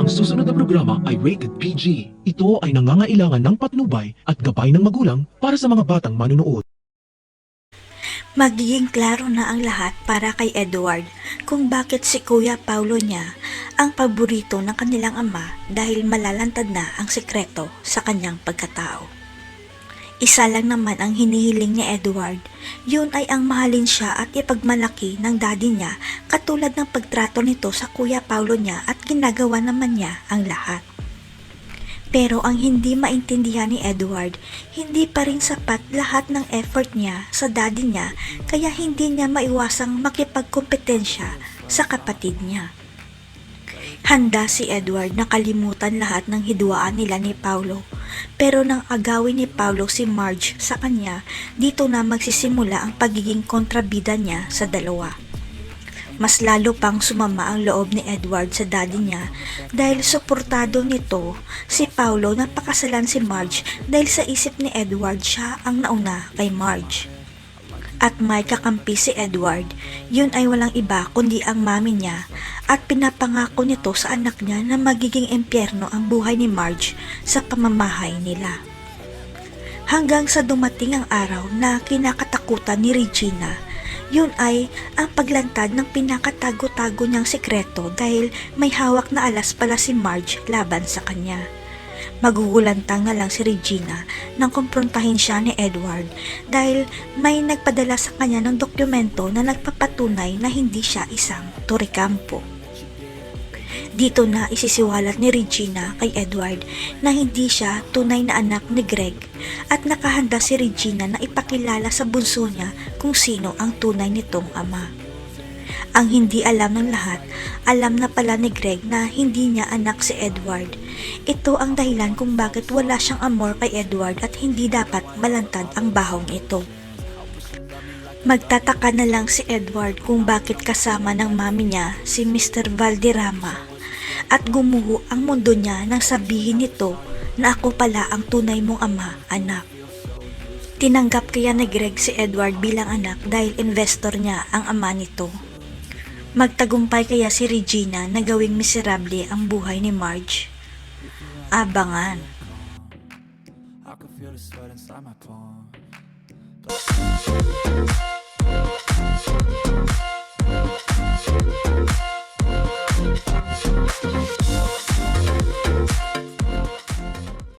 Ang susunod na programa ay rated PG. Ito ay nangangailangan ng patnubay at gabay ng magulang para sa mga batang manunood. Magiging klaro na ang lahat para kay Edward kung bakit si Kuya Paulo niya ang paborito ng kanilang ama dahil malalantad na ang sekreto sa kanyang pagkatao. Isa lang naman ang hinihiling ni Edward, yun ay ang mahalin siya at ipagmalaki ng daddy niya katulad ng pagtrato nito sa Kuya Paulo niya at ginagawa naman niya ang lahat. Pero ang hindi maintindihan ni Edward, hindi pa rin sapat lahat ng effort niya sa daddy niya kaya hindi niya maiwasang makipagkompetensya sa kapatid niya. Handa si Edward na kalimutan lahat ng hidwaan nila ni Paulo, pero nang agawin ni Paulo si Marge sa kanya, dito na magsisimula ang pagiging kontrabida niya sa dalawa. Mas lalo pang sumama ang loob ni Edward sa daddy niya dahil suportado nito si Paulo na pakasalan si Marge dahil sa isip ni Edward siya ang nauna kay Marge. At may kakampi si Edward, yun ay walang iba kundi ang mami niya at pinapangako nito sa anak niya na magiging impyerno ang buhay ni Marge sa pamamahay nila. Hanggang sa dumating ang araw na kinakatakutan ni Regina, yun ay ang paglantad ng pinakatago-tago niyang sekreto dahil may hawak na alas pala si Marge laban sa kanya. Magugulantang na lang si Regina nang kumprontahin siya ni Edward dahil may nagpadala sa kanya ng dokumento na nagpapatunay na hindi siya isang Torrecampo. Dito na isisiwalat ni Regina kay Edward na hindi siya tunay na anak ni Greg at nakahanda si Regina na ipakilala sa bunso niya kung sino ang tunay nitong ama. Ang hindi alam ng lahat, alam na pala ni Greg na hindi niya anak si Edward. Ito ang dahilan kung bakit wala siyang amor kay Edward at hindi dapat malantad ang bahong ito. Magtataka na lang si Edward kung bakit kasama ng mami niya si Mr. Valderrama at gumuho ang mundo niya nang sabihin nito na ako pala ang tunay mong ama, anak. Tinanggap kaya ni Greg si Edward bilang anak dahil investor niya ang ama nito. Magtagumpay kaya si Regina na gawing miserable ang buhay ni Marge? Abangan. I can feel the sweat inside my palm.